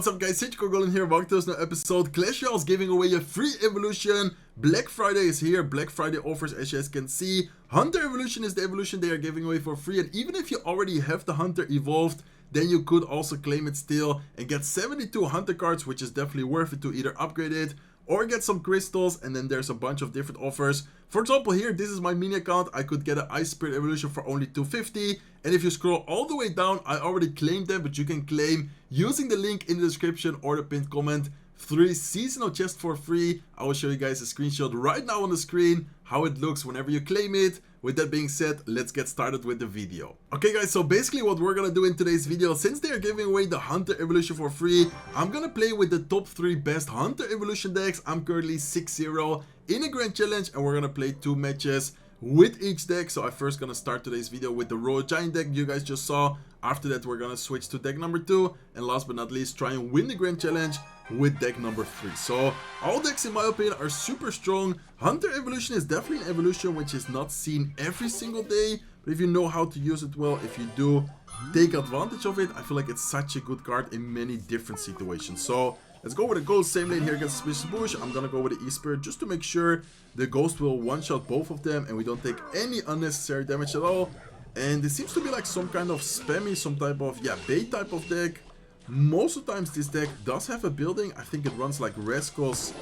What's up guys, Goblin here, welcome to this new episode. Clash Royale is giving away a free evolution. Black Friday is here, Black Friday offers as you guys can see. Hunter evolution is the evolution they are giving away for free, and even if you already have the Hunter evolved, then you could also claim it still and get 72 Hunter cards, which is definitely worth it to either upgrade it or get some crystals. And then there's a bunch of different offers. For example, here, this is my mini account. I could get an Ice Spirit evolution for only 250. And if you scroll all the way down, I already claimed them, but you can claim using the link in the description or the pinned comment 3 seasonal chests for free. I will show you guys a screenshot right now on the screen, how it looks whenever you claim it. With that being said, let's get started with the video. Okay guys, so basically what we're gonna do in today's video, since they're giving away the Hunter evolution for free, I'm gonna play with the top 3 best Hunter evolution decks. I'm currently 6-0 in a grand challenge, and we're gonna play 2 matches with each deck. So I'm first gonna start today's video with the Royal Giant deck you guys just saw. After that, we're gonna switch to deck number 2, and last but not least, try and win the grand challenge with deck number 3. So all decks in my opinion are super strong. Hunter evolution is definitely an evolution which is not seen every single day, but if you know how to use it well, if you do take advantage of it, I feel like it's such a good card in many different situations. So let's go with a Ghost, same lane here against Suspicious Bush. I'm gonna go with the E-Spirit just to make sure the Ghost will one-shot both of them and we don't take any unnecessary damage at all. And it seems to be like some kind of spammy, some type of, bait type of deck. Most of the times this deck does have a building. I think it runs like Rascals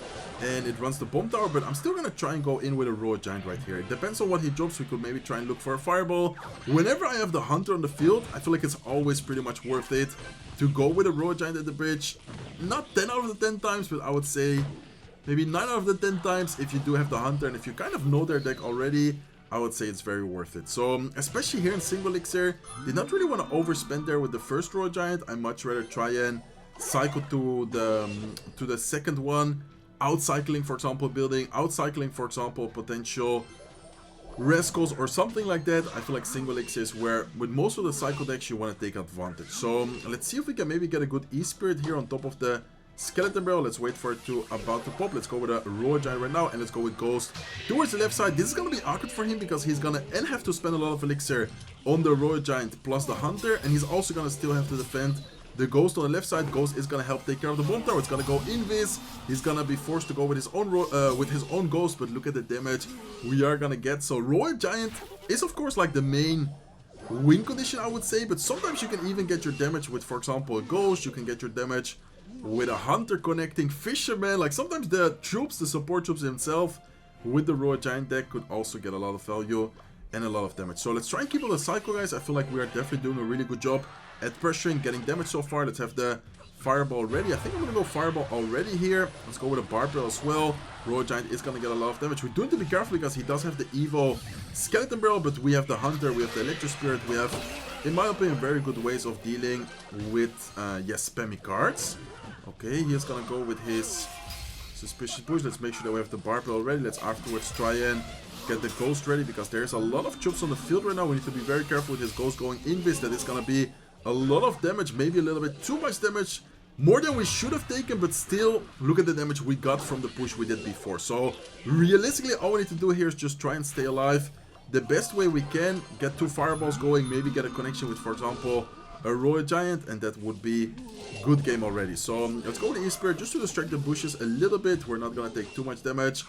and it runs the Bomb Tower, but I'm still gonna try and go in with a Royal Giant right here. It depends on what he drops. We could maybe try and look for a Fireball. Whenever I have the Hunter on the field, I feel like it's always pretty much worth it to go with a Royal Giant at the bridge. Not 10 out of the 10 times, but I would say maybe 9 out of the 10 times if you do have the Hunter, and if you kind of know their deck already, I would say it's very worth it. So especially here in single elixir, did not really want to overspend there with the first Royal Giant. I much rather try and cycle to the second one, outcycling for example building, outcycling for example potential Rascals or something like that. I feel like single elixir is where with most of the cycle decks you want to take advantage. So let's see if we can maybe get a good E-Spirit here on top of the Skeleton Barrel. Let's wait for it to about to pop. Let's go with a Royal Giant right now, and let's go with Ghost towards the left side. This is gonna be awkward for him because he's gonna have to spend a lot of elixir on the Royal Giant plus the Hunter, and he's also gonna still have to defend the Ghost on the left side. Ghost is gonna help take care of the Bomb Tower. It's gonna go invis. He's gonna be forced to go with his own Ghost, but look at the damage we are gonna get. So Royal Giant is of course like the main win condition, I would say, but sometimes you can even get your damage with, for example, a Ghost. You can get your damage with a Hunter connecting Fisherman. Like sometimes the troops, the support troops himself with the Royal Giant deck could also get a lot of value and a lot of damage. So let's try and keep on the cycle, guys. I feel like we are definitely doing a really good job at pressuring, getting damage so far. Let's have the Fireball ready. I think I'm gonna go Fireball already here. Let's go with a Barbell as well. Royal Giant is gonna get a lot of damage. We do need to be careful because he does have the Evo Skeleton Barrel, but we have the Hunter, we have the Electro Spirit, we have, in my opinion, very good ways of dealing with spammy cards. Okay, he's gonna go with his Suspicious Bush. Let's make sure that we have the Barbell ready. Let's afterwards try and get the Ghost ready because there's a lot of troops on the field right now. We need to be very careful with his Ghost going invis. That is gonna be a lot of damage, maybe a little bit too much damage, more than we should have taken, but still, look at the damage we got from the push we did before. So realistically, all we need to do here is just try and stay alive the best way we can, get 2 Fireballs going, maybe get a connection with, for example, a Royal Giant, and that would be good game already. So let's go with the E-Spirit just to distract the bushes a little bit. We're not gonna take too much damage.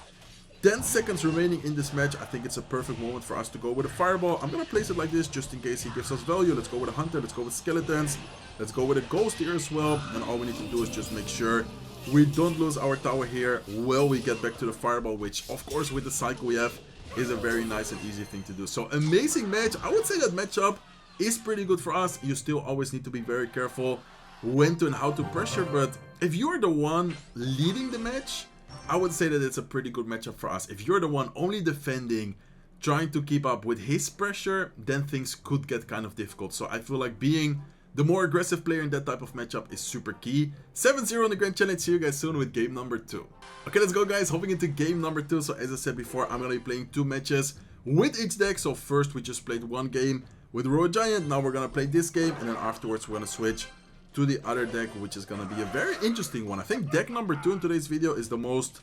10 seconds remaining in this match. I think it's a perfect moment for us to go with a Fireball. I'm gonna place it like this just in case he gives us value. Let's go with a Hunter, let's go with Skeletons, let's go with a Ghost here as well, and all we need to do is just make sure we don't lose our tower here while we get back to the Fireball, which of course with the cycle we have is a very nice and easy thing to do. So amazing match. I would say that matchup is pretty good for us. You still always need to be very careful when to and how to pressure, but if you're the one leading the match, I would say that it's a pretty good matchup for us. If you're the one only defending, trying to keep up with his pressure, then things could get kind of difficult. So I feel like being the more aggressive player in that type of matchup is super key. 7-0 in the Grand Challenge. See you guys soon with game number 2. Okay, let's go guys, hopping into game number 2. So as I said before, I'm gonna be playing 2 matches with each deck. So first we just played 1 game with Royal Giant. Now we're gonna play this game, and then afterwards we're gonna switch to the other deck, which is gonna be a very interesting one. I think deck number 2 in today's video is the most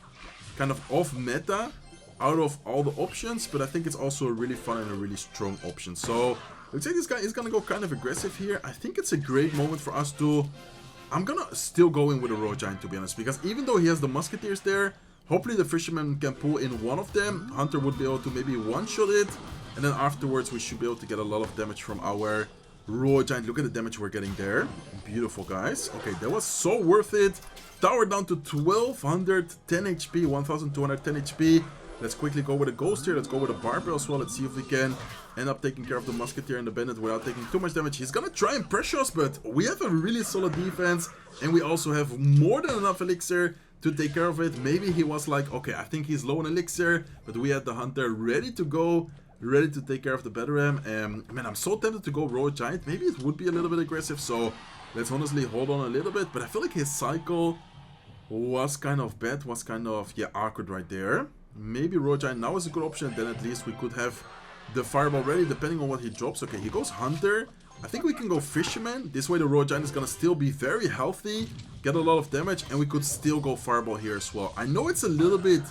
kind of off meta out of all the options, but I think it's also a really fun and a really strong option. So looks like this guy is gonna go kind of aggressive here. I think it's a great moment for us to I'm gonna still go in with a Royal Giant, to be honest, because even though he has the Musketeers there, hopefully the Fisherman can pull in one of them. Hunter would be able to maybe one-shot it, and then afterwards we should be able to get a lot of damage from our Royal Giant. Look at the damage we're getting there. Beautiful, guys. Okay, that was so worth it. Tower down to 1210 HP, 1210 HP. Let's quickly go with a Ghost here. Let's go with a Barbell as well. Let's see if we can end up taking care of the Musketeer and the Bandit without taking too much damage. He's gonna try and pressure us, but we have a really solid defense, and we also have more than enough elixir to take care of it. Maybe he was like, okay, I think he's low on elixir, but we had the Hunter ready to go, ready to take care of the Battle Ram. Man, I'm so tempted to go Royal Giant. Maybe it would be a little bit aggressive, so let's honestly hold on a little bit. But I feel like his cycle was kind of bad, was kind of, yeah, awkward right there. Maybe Royal Giant now is a good option, then at least we could have the Fireball ready, depending on what he drops. Okay, he goes Hunter. I think we can go Fisherman. This way the Royal Giant is gonna still be very healthy, get a lot of damage, and we could still go Fireball here as well. I know it's a little bit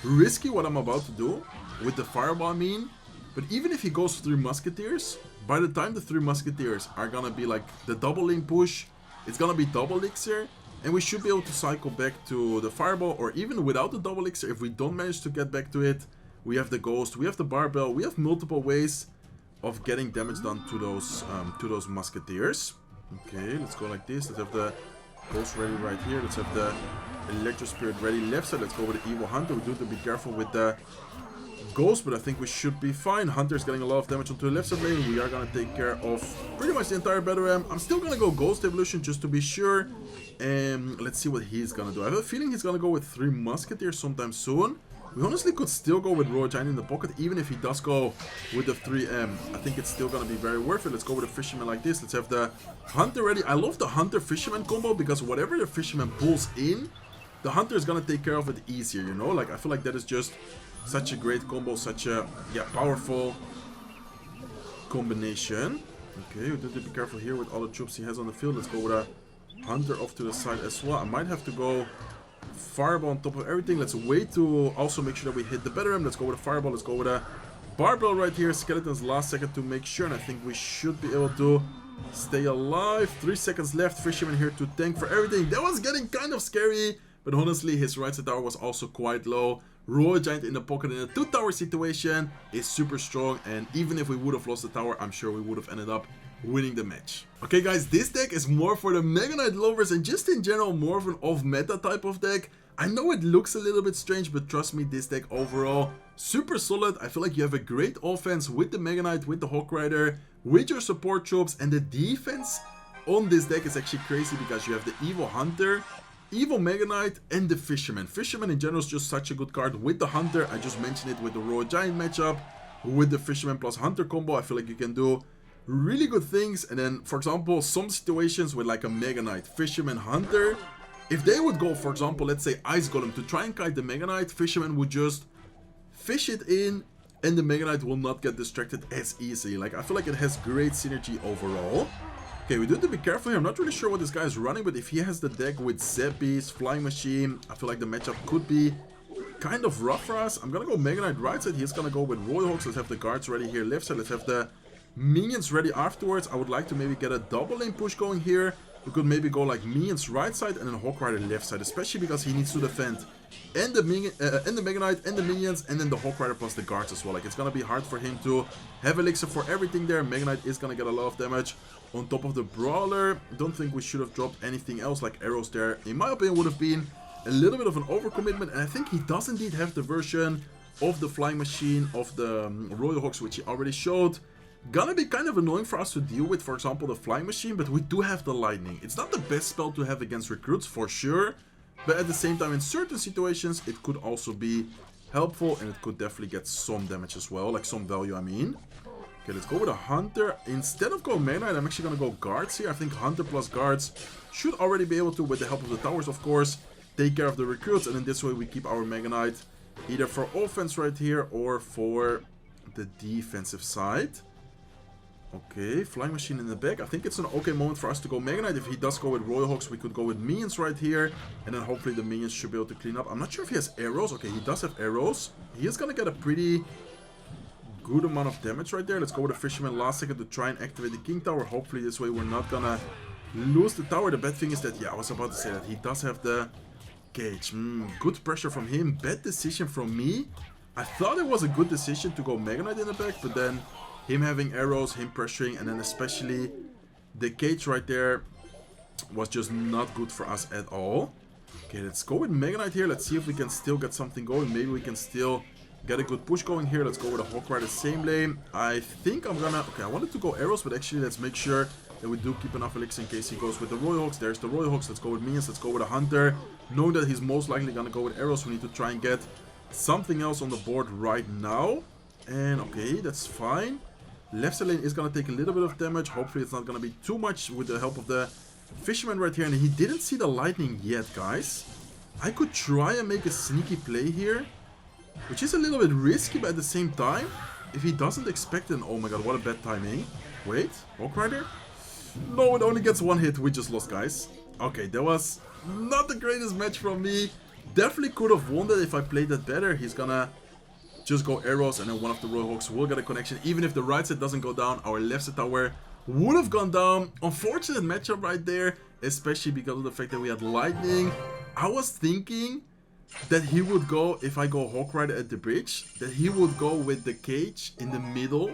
risky what I'm about to do with the Fireball, I mean, but even if he goes 3 Musketeers, by the time the 3 Musketeers are gonna be like the double lane push, it's gonna be double elixir, and we should be able to cycle back to the Fireball, or even without the double elixir, if we don't manage to get back to it, we have the Ghost, we have the Barbell, we have multiple ways of getting damage done to those Musketeers. Okay, let's go like this. Let's have the Ghost ready right here. Let's have the Electro Spirit ready left side. Let's go with the Evil Hunter. We do have to be careful with the Ghost, but I think we should be fine. Hunter's getting a lot of damage onto the left side lane. We are going to take care of pretty much the entire Battle Ram. I'm still going to go Ghost Evolution just to be sure. And let's see what he's going to do. I have a feeling he's going to go with 3 Musketeers sometime soon. We honestly could still go with Royal Giant in the pocket, even if he does go with the 3M. I think it's still going to be very worth it. Let's go with a Fisherman like this. Let's have the Hunter ready. I love the Hunter-Fisherman combo, because whatever the Fisherman pulls in, the Hunter is going to take care of it easier, you know? Like, I feel like that is just such a great combo, such a, yeah, powerful combination. Okay, we need to be careful here with all the troops he has on the field. Let's go with a Hunter off to the side as well. I might have to go Fireball on top of everything. Let's wait to also make sure that we hit the Battle Ram. Let's go with a Fireball. Let's go with a Barbell right here. Skeletons last second to make sure, and I think we should be able to stay alive. 3 seconds left. Fisherman here to tank for everything. That was getting kind of scary, but honestly his right side tower was also quite low. Royal Giant in the pocket in a 2-tower situation is super strong, and even if we would have lost the tower, I'm sure we would have ended up winning the match. Okay guys, this deck is more for the Mega Knight lovers, and just in general more of an off-meta type of deck. I know it looks a little bit strange, but trust me, this deck overall super solid. I feel like you have a great offense with the Mega Knight, with the Hawk Rider, with your support troops, and the defense on this deck is actually crazy, because you have the Evil Hunter, Evil Mega Knight, and the Fisherman. Fisherman in general is just such a good card. With the Hunter, I just mentioned it with the Royal Giant matchup, with the Fisherman plus Hunter combo, I feel like you can do really good things. And then, for example, some situations with like a Mega Knight, Fisherman, Hunter, if they would go, for example, let's say Ice Golem to try and kite the Mega Knight, Fisherman would just fish it in, and the Mega Knight will not get distracted as easily. Like, I feel like it has great synergy overall. Okay, we do have to be careful here. I'm not really sure what this guy is running, but if he has the deck with Zeppies, Flying Machine, I feel like the matchup could be kind of rough for us. I'm gonna go Mega Knight right side. He's gonna go with Royal Hogs. Let's have the guards ready here left side. Let's have the minions ready afterwards. I would like to maybe get a double lane push going here. We could maybe go like minions right side and then Hawk Rider left side, especially because he needs to defend and the Mega Knight and the minions, and then the Hawk Rider plus the guards as well. Like, it's gonna be hard for him to have elixir for everything there. Mega Knight is gonna get a lot of damage on top of the Brawler. Don't think we should have dropped anything else like arrows there. In my opinion, would have been a little bit of an overcommitment, and I think he does indeed have the version of the Flying Machine of the Royal Hogs, which he already showed. Gonna be kind of annoying for us to deal with, for example, the Flying Machine, but we do have the Lightning. It's not the best spell to have against recruits, for sure, but at the same time, in certain situations, it could also be helpful, and it could definitely get some damage as well, like some value, I mean. Okay, let's go with a Hunter. Instead of going Mega Knight, I'm actually gonna go Guards here. I think Hunter plus Guards should already be able to, with the help of the towers, of course, take care of the recruits, and in this way, we keep our Mega Knight either for offense right here, or for the defensive side. Okay, Flying Machine in the back. I think it's an okay moment for us to go Mega Knight. If he does go with Royal Hogs, we could go with minions right here, and then hopefully the minions should be able to clean up. I'm not sure if he has arrows. Okay, he does have arrows. He is gonna get a pretty good amount of damage right there. Let's go with a Fisherman last second to try and activate the King Tower. Hopefully this way we're not gonna lose the tower. The bad thing is that, yeah, I was about to say that he does have the cage. Good pressure from him. Bad decision from me. I thought it was a good decision to go Mega Knight in the back, but then him having arrows, him pressuring, and then especially the cage right there was just not good for us at all. Okay, let's go with Mega Knight here. Let's see if we can still get something going. Maybe we can still get a good push going here. Let's go with a Hawk Rider same lane. I think I'm gonna... Okay, I wanted to go arrows, but actually let's make sure that we do keep enough elixir in case he goes with the Royal Hogs. There's the Royal Hogs. Let's go with minions. Let's go with a Hunter. Knowing that he's most likely gonna go with arrows, we need to try and get something else on the board right now. And okay, that's fine. Left side lane is gonna take a little bit of damage. Hopefully it's not gonna be too much with the help of the Fisherman right here. And he didn't see the lightning yet, guys. I could try and make a sneaky play here, which is a little bit risky, but at the same time, if he doesn't expect it... Oh my god, what a bad timing. Wait, Hawk Rider? No, it only gets one hit. We just lost, guys. Okay, that was not the greatest match from me. Definitely could have won that if I played that better. He's gonna just go arrows, and then one of the Royal Hogs will get a connection. Even if the right side doesn't go down, our left side tower would have gone down. Unfortunate matchup right there, especially because of the fact that we had lightning. I was thinking that he would go, if I go Hawk Rider at the bridge, that he would go with the cage in the middle.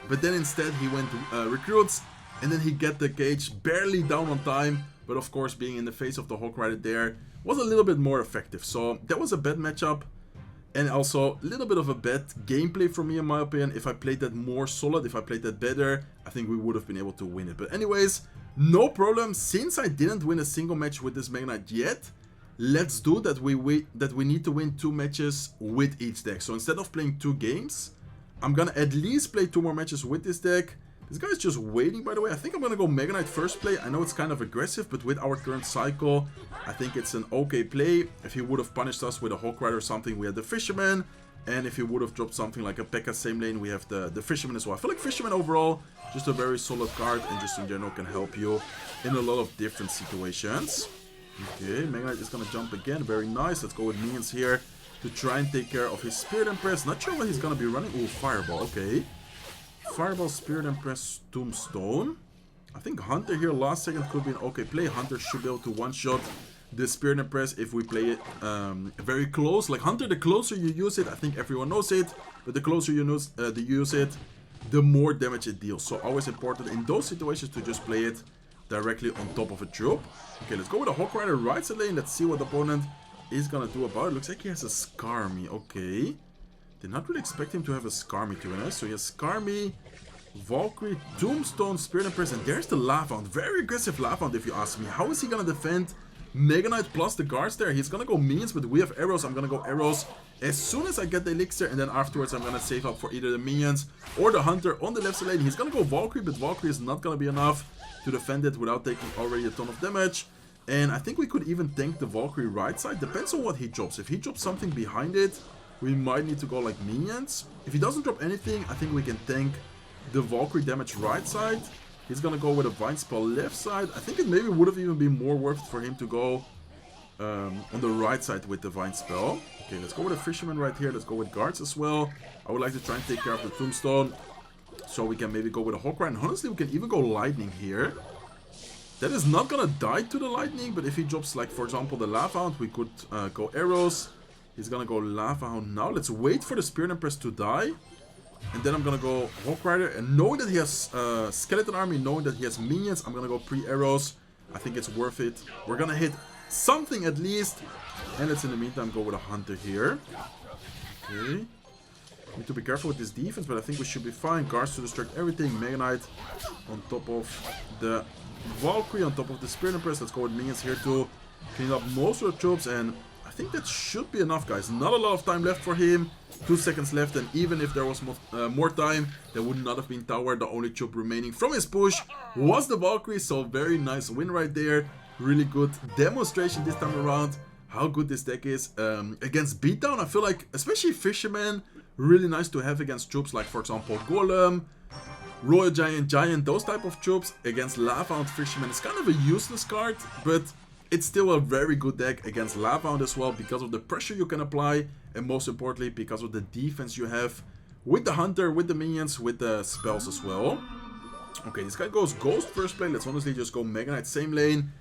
But then instead he went recruits, and then he get the cage barely down on time. But of course, being in the face of the Hawk Rider there was a little bit more effective. So that was a bad matchup. And also a little bit of a bad gameplay for me, in my opinion. If I played that more solid, if I played that better, I think we would have been able to win it. But anyways, no problem. Since I didn't win a single match with this Mega Knight yet, let's do that. We need to win 2 matches with each deck. So instead of playing 2 games, I'm gonna at least play 2 more matches with this deck. This guy's just waiting, by the way. I think I'm gonna go Mega Knight first play. I know it's kind of aggressive, but with our current cycle, I think it's an okay play. If he would have punished us with a Hawk Rider or something, we had the Fisherman. And if he would have dropped something like a P.E.K.K.A. same lane, we have the Fisherman as well. I feel like Fisherman overall, just a very solid card, and just in general can help you in a lot of different situations. Okay, Mega Knight is gonna jump again. Very nice. Let's go with minions here to try and take care of his Spirit Empress. Not sure what he's gonna be running. Ooh, Fireball. Okay. Fireball, Spirit Empress, Tombstone. I think Hunter here last second could be an okay play. Hunter should be able to one-shot the Spirit Empress if we play it very close. Like Hunter, the closer you use it, I think everyone knows it, but the closer you use it, the more damage it deals. So always important in those situations to just play it directly on top of a troop. Okay, let's go with a Hawk Rider right side lane. Let's see what the opponent is gonna do about it. Looks like he has a Skarmy. Okay. Did not really expect him to have a Skarmy, to be honest. So he has Skarmy, Valkyrie, Tombstone, Spirit Empress, and there's the Lavahound. Very aggressive Lavahound, if you ask me. How is he gonna defend Mega Knight plus the guards there? He's gonna go minions, but we have arrows. I'm gonna go arrows as soon as I get the elixir, and then afterwards I'm gonna save up for either the minions or the Hunter on the left side lane. He's gonna go Valkyrie, but Valkyrie is not gonna be enough to defend it without taking already a ton of damage. And I think we could even tank the Valkyrie right side. Depends on what he drops. If he drops something behind it, we might need to go like minions. If he doesn't drop anything, I think we can tank the Valkyrie damage right side. He's gonna go with a Vine Spell left side. I think it maybe would have even been more worth it for him to go on the right side with the Vine Spell. Okay, let's go with a Fisherman right here. Let's go with guards as well. I would like to try and take care of the Tombstone, so we can maybe go with a Hawk Rider. And honestly, we can even go Lightning here. That is not gonna die to the Lightning, but if he drops, like, for example, the Lavahound, we could go arrows. He's gonna go Lavahound now. Let's wait for the Spirit Empress to die. And then I'm gonna go Hawk Rider. And knowing that he has Skeleton Army, knowing that he has minions, I'm gonna go pre-arrows. I think it's worth it. We're gonna hit something at least. And let's in the meantime go with a Hunter here. Okay. Need to be careful with this defense, but I think we should be fine. Guards to distract everything. Mega Knight on top of the Valkyrie, on top of the Spirit Empress. Let's go with minions here to clean up most of the troops, and I think that should be enough, guys. Not a lot of time left for him. 2 seconds left, and even if there was more time, there would not have been tower. The only troop remaining from his push was the Valkyrie, so very nice win right there. Really good demonstration this time around how good this deck is. Against Beatdown, I feel like, especially Fisherman, really nice to have against troops like, for example, Golem, Royal Giant, those type of troops. Against Lavahound, Fisherman is kind of a useless card, but it's still a very good deck against Lavahound as well, because of the pressure you can apply, and most importantly, because of the defense you have with the Hunter, with the minions, with the spells as well. Okay, this guy goes Ghost first play. Let's honestly just go Mega Knight same lane.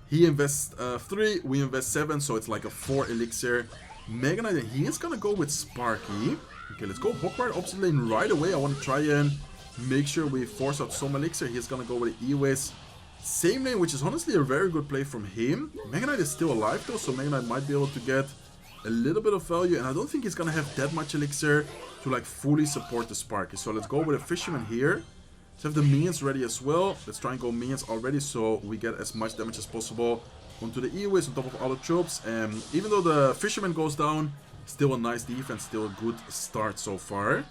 He invests 3, we invest 7, so it's like a 4 elixir. Mega Knight, and he is gonna go with Sparky. Okay, let's go Hog Rider opposite lane right away. I want to try and make sure we force out some elixir. He's gonna go with Ewis. Same lane, which is honestly a very good play from him. Mega Knight is still alive though, so Mega Knight might be able to get a little bit of value. And I don't think he's gonna have that much elixir to like fully support the Sparky. So let's go with a Fisherman here. Let's have the minions ready as well. Let's try and go minions already so we get as much damage as possible onto the Ewis on top of all the troops. And even though the Fisherman goes down, still a nice defense, still a good start so far.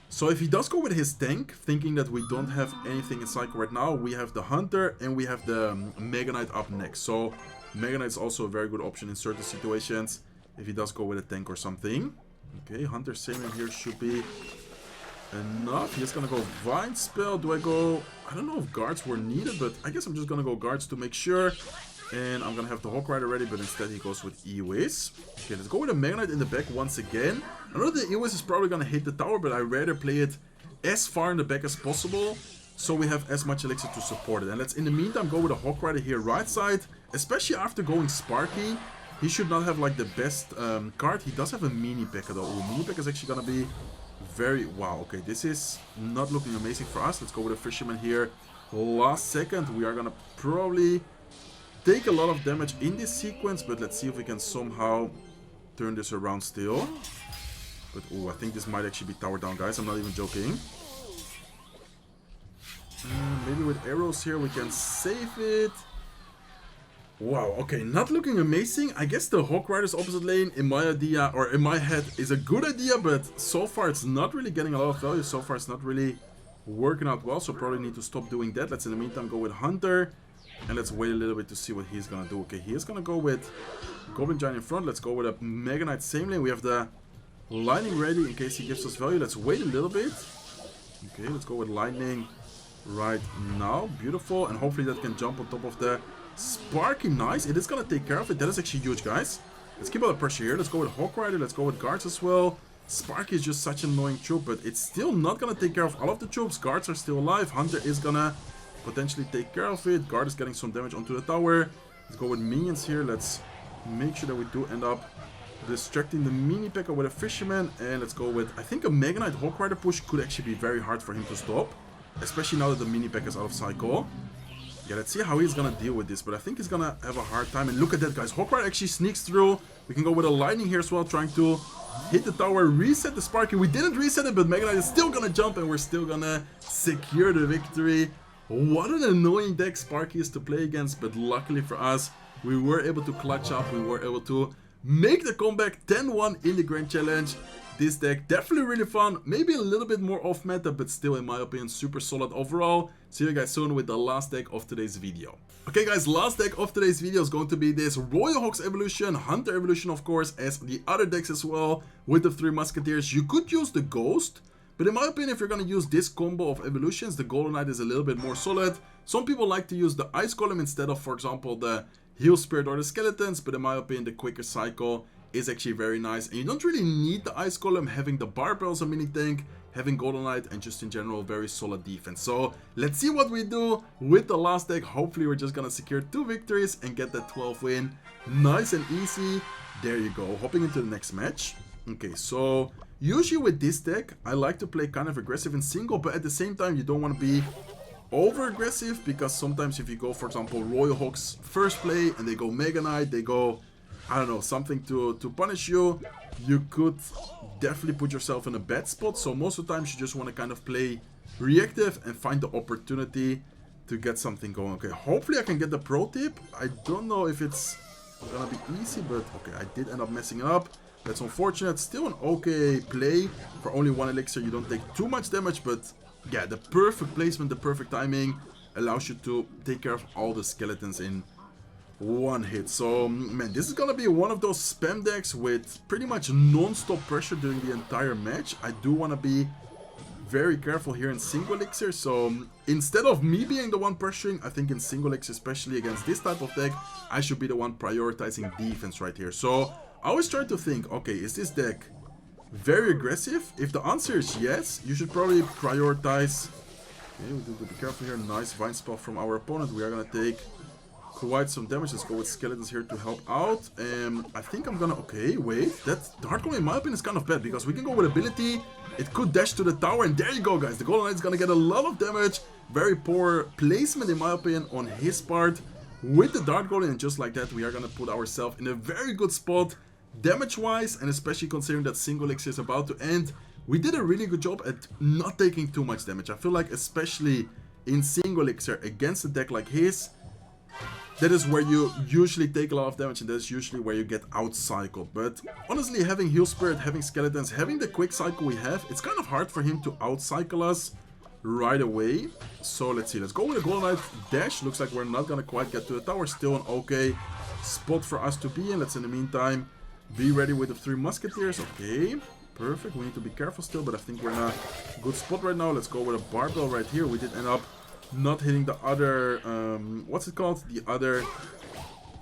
So if he does go with his tank, thinking that we don't have anything in cycle right now, we have the Hunter and we have the Mega Knight up next. So Mega Knight is also a very good option in certain situations if he does go with a tank or something. Okay, Hunter same in here should be enough. He's gonna go Vine Spell. Do I go... I don't know if guards were needed, but I guess I'm just gonna go guards to make sure. And I'm gonna have the Hawk Rider ready, but instead he goes with Ewis. Okay, let's go with a Mega Knight in the back once again. I know the Ewis is probably gonna hit the tower, but I'd rather play it as far in the back as possible, so we have as much elixir to support it. And let's in the meantime go with a Hawk Rider here right side, especially after going Sparky. He should not have like the best card. He does have a Mini P.E.K.K.A though. Ooh, Mini P.E.K.K.A is actually gonna be very... Wow, okay, this is not looking amazing for us. Let's go with a Fisherman here. Last second, we are gonna probably take a lot of damage in this sequence, but let's see if we can somehow turn this around still. But oh, I think this might actually be tower down, guys. I'm not even joking. Maybe with arrows here we can save it. Wow, okay, not looking amazing. I guess the Hawk Rider's opposite lane, in my idea, or in my head, is a good idea, but so far it's not really getting a lot of value. So far it's not really working out well, so probably need to stop doing that. Let's in the meantime go with Hunter. And let's wait a little bit to see what he's gonna do. Okay, he is gonna go with Goblin Giant in front. Let's go with a Mega Knight same lane. We have the Lightning ready in case he gives us value. Let's wait a little bit. Okay, let's go with Lightning right now. Beautiful. And hopefully that can jump on top of the Sparky. Nice. It is gonna take care of it. That is actually huge, guys. Let's keep all the pressure here. Let's go with Hawk Rider. Let's go with guards as well. Sparky is just such an annoying troop, but it's still not gonna take care of all of the troops. Guards are still alive. Hunter is gonna potentially take care of it. Guard is getting some damage onto the tower. Let's go with minions here. Let's make sure that we do end up distracting the Mini P.E.K.K.A with a Fisherman. And let's go with, I think a Mega Knight Hawk Rider push could actually be very hard for him to stop, especially now that the Mini P.E.K.K.A is out of cycle. Yeah, let's see how he's gonna deal with this, but I think he's gonna have a hard time. And look at that, guys. Hawk Rider actually sneaks through. We can go with a Lightning here as well, trying to hit the tower, reset the Sparky. We didn't reset it, but Mega Knight is still gonna jump and we're still gonna secure the victory. What an annoying deck Sparky is to play against, but luckily for us, we were able to clutch up. We were able to make the comeback 10-1 in the Grand Challenge. This deck definitely really fun, maybe a little bit more off meta, but still in my opinion super solid overall. See you guys soon with the last deck of today's video. Okay guys, last deck of today's video is going to be this Royal Hogs evolution, Hunter evolution of course, as the other decks as well, with the 3 Musketeers. You could use the Ghost, but in my opinion, if you're going to use this combo of evolutions, the Golden Knight is a little bit more solid. Some people like to use the Ice Golem instead of, for example, the Heal Spirit or the Skeletons, but in my opinion, the quicker cycle is actually very nice. And you don't really need the Ice Golem, having the Barbell as a mini tank, having Golden Knight, and just in general, very solid defense. So let's see what we do with the last deck. Hopefully, we're just going to secure 2 victories and get that 12 win. Nice and easy. There you go. Hopping into the next match. Okay, so usually with this deck, I like to play kind of aggressive in single, but at the same time, you don't want to be over aggressive, because sometimes if you go, for example, Royal Hogs first play and they go Mega Knight, they go, I don't know, something to punish you, you could definitely put yourself in a bad spot. So most of the times you just want to kind of play reactive and find the opportunity to get something going. Okay, hopefully I can get the pro tip. I don't know if it's gonna be easy, but okay, I did end up messing it up. That's unfortunate. Still an okay play. For only 1 elixir, you don't take too much damage, but yeah, the perfect placement, the perfect timing allows you to take care of all the skeletons in 1 hit. So, man, this is gonna be one of those spam decks with pretty much non-stop pressure during the entire match. I do want to be very careful here in single elixir. So, instead of me being the one pressuring, I think in single elixir, especially against this type of deck, I should be the one prioritizing defense right here. So, I always try to think, okay, is this deck very aggressive? If the answer is yes, you should probably prioritize Okay, we do to be careful here. Nice vine spell from our opponent. We are gonna take quite some damage. Let's go with skeletons here to help out. I think I'm gonna... Okay, wait. That Dart Golem, in my opinion, is kind of bad because we can go with ability. It could dash to the tower, and there you go, guys. The Golden Knight is gonna get a lot of damage. Very poor placement, in my opinion, on his part with the Dart Golem, and just like that, we are gonna put ourselves in a very good spot damage-wise, and especially considering that single elixir is about to end. We did a really good job at not taking too much damage. I feel like, especially in single elixir against a deck like his, that is where you usually take a lot of damage, and that's usually where you get out-cycled. But honestly, having Heal Spirit, having Skeletons, having the quick cycle we have, it's kind of hard for him to out-cycle us right away. So let's see, let's go with a Golden Knight dash. Looks like we're not gonna quite get to the tower. Still an okay spot for us to be in. Let's in the meantime be ready with the 3 Musketeers. Okay, perfect. We need to be careful still, but I think we're in a good spot right now. Let's go with a Barbell right here. We did end up not hitting the other, what's it called? The other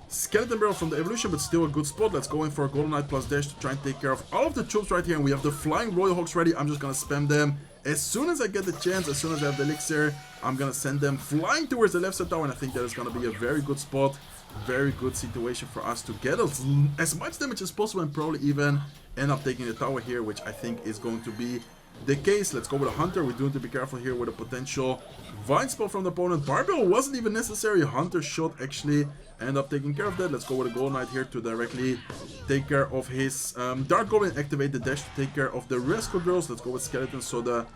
Skeleton Barrel from the evolution, but still a good spot. Let's go in for a Golden Knight plus dash to try and take care of all of the troops right here. And we have the Flying Royal Hogs ready. I'm just gonna spam them. As soon as I get the chance, as soon as I have the elixir, I'm gonna send them flying towards the left side tower, and I think that is gonna be a very good spot. Very good situation for us to get as much damage as possible and probably even end up taking the tower here, which I think is going to be the case. Let's go with a Hunter. We do need to be careful here with a potential Vine spell from the opponent. Barbell wasn't even necessary. Hunter shot actually end up taking care of that. Let's go with a Golden Knight here to directly take care of his Dart Goblin. Activate the dash to take care of the Rescue Girls. Let's go with Skeletons, so the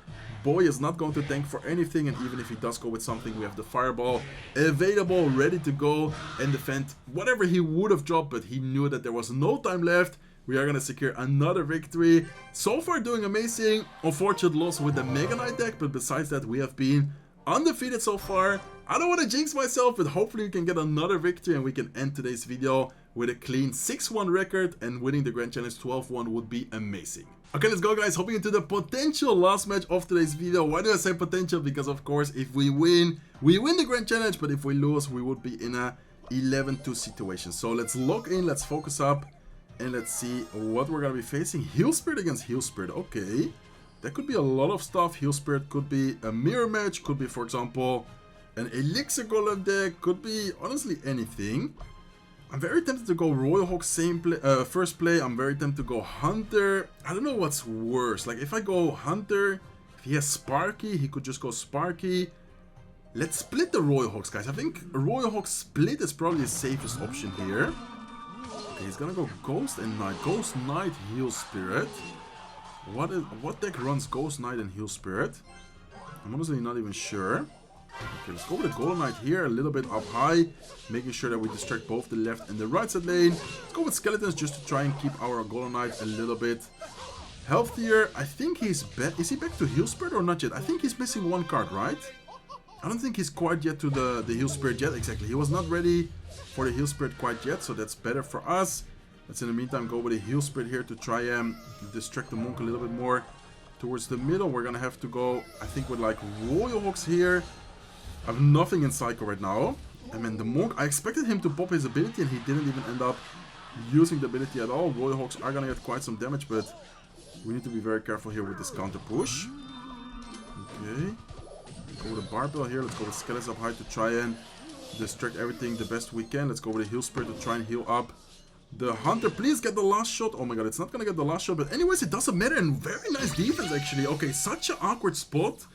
boy is not going to tank for anything, and even if he does go with something, we have the Fireball available, ready to go and defend whatever he would have dropped, but he knew that there was no time left. We are going to secure another victory. So far doing amazing. Unfortunate loss with the Mega Knight deck, but besides that, we have been undefeated so far. I don't want to jinx myself, but hopefully we can get another victory and we can end today's video with a clean 6-1 record, and winning the Grand Challenge 12-1 would be amazing. Okay, let's go, guys. Hopping into the potential last match of today's video. Why do I say potential? Because of course, if we win the Grand Challenge, but if we lose, we would be in a 11-2 situation. So let's lock in, let's focus up, and let's see what we're gonna be facing. Heal Spirit against Heal Spirit. Okay, that could be a lot of stuff. Heal Spirit could be a mirror match, could be, for example, an Elixir Golem deck, could be honestly anything. I'm very tempted to go Royal Hog first play. I'm very tempted to go Hunter. I don't know what's worse. Like, if I go Hunter, if he has Sparky, he could just go Sparky. Let's split the Royal Hogs, guys. I think Royal Hog split is probably the safest option here. Okay, he's gonna go Ghost and Knight. Ghost Knight, Heal Spirit. What deck runs Ghost Knight and Heal Spirit? I'm honestly not even sure. Okay, let's go with the Golden Knight here, a little bit up high, making sure that we distract both the left and the right side lane. Let's go with Skeletons just to try and keep our Golden Knight a little bit healthier. I think he's back. Is he back to Heal Spirit or not yet? I think he's missing 1 card, right? I don't think he's quite yet to the Heal Spirit yet. Exactly, he was not ready for the Heal Spirit quite yet, so that's better for us. Let's in the meantime go with a Heal Spirit here to try and distract the Monk a little bit more towards the middle. We're gonna have to go, I think, with like Royal Hogs here. I have nothing in Psycho right now. I mean, the Monk, I expected him to pop his ability and he didn't even end up using the ability at all. Royal Hogs are gonna get quite some damage, but we need to be very careful here with this counter push. Okay. Go with a Barbell here. Let's go with Skeletons up high to try and distract everything the best we can. Let's go with a Heal Spirit to try and heal up the Hunter. Please get the last shot. Oh my god, it's not gonna get the last shot, but anyways, it doesn't matter, and very nice defense actually. Okay, such an awkward spot.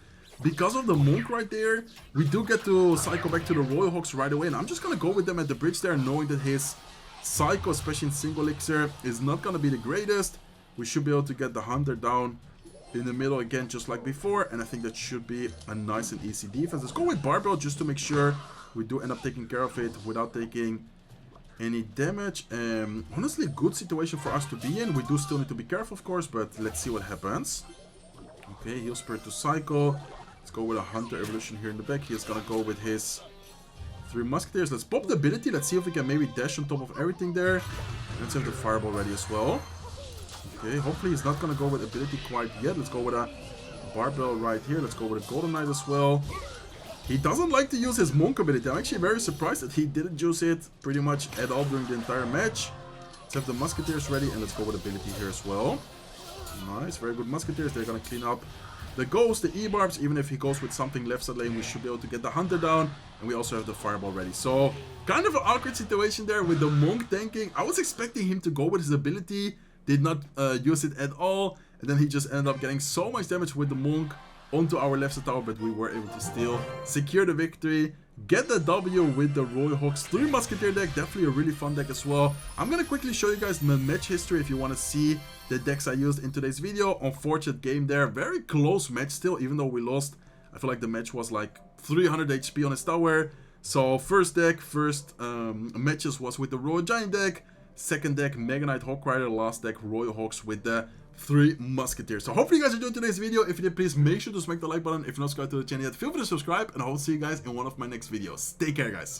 Because of the Monk right there, we do get to cycle back to the Royal Hogs right away, and I'm just gonna go with them at the bridge there, knowing that his cycle, especially in single elixir, is not gonna be the greatest. We should be able to get the Hunter down in the middle again, just like before, and I think that should be a nice and easy defense. Let's go with Barbell just to make sure we do end up taking care of it without taking any damage. Honestly, good situation for us to be in. We do still need to be careful, of course, but let's see what happens. Okay, Heal Spirit to cycle. Let's go with a Hunter evolution here in the back. He's gonna go with his 3 Musketeers. Let's pop the ability. Let's see if we can maybe dash on top of everything there. Let's have the Fireball ready as well. Okay, hopefully he's not gonna go with ability quite yet. Let's go with a Barbell right here. Let's go with a Golden Knight as well. He doesn't like to use his Monk ability. I'm actually very surprised that he didn't use it pretty much at all during the entire match. Let's have the Musketeers ready, and let's go with ability here as well. Nice, very good Musketeers. They're gonna clean up the Ghost, the E-Barbs. Even if he goes with something left side lane, we should be able to get the Hunter down. And we also have the Fireball ready. So, kind of an awkward situation there with the Monk tanking. I was expecting him to go with his ability. Did not use it at all. And then he just ended up getting so much damage with the Monk onto our left side tower. But we were able to still secure the victory. Get the W with the Royal Hogs 3 Musketeer deck. Definitely a really fun deck as well. I'm going to quickly show you guys my match history if you want to see the decks I used in today's video. Unfortunate game there. Very close match still, even though we lost. I feel like the match was like 300 HP on his tower. So first deck, matches was with the Royal Giant deck. Second deck, Mega Knight Hawk Rider. Last deck, Royal Hogs with the 3 Musketeers. So hopefully you guys enjoyed today's video. If you did, please make sure to smack the like button. If you're not subscribed to the channel yet, feel free to subscribe. And I will see you guys in one of my next videos. Take care, guys.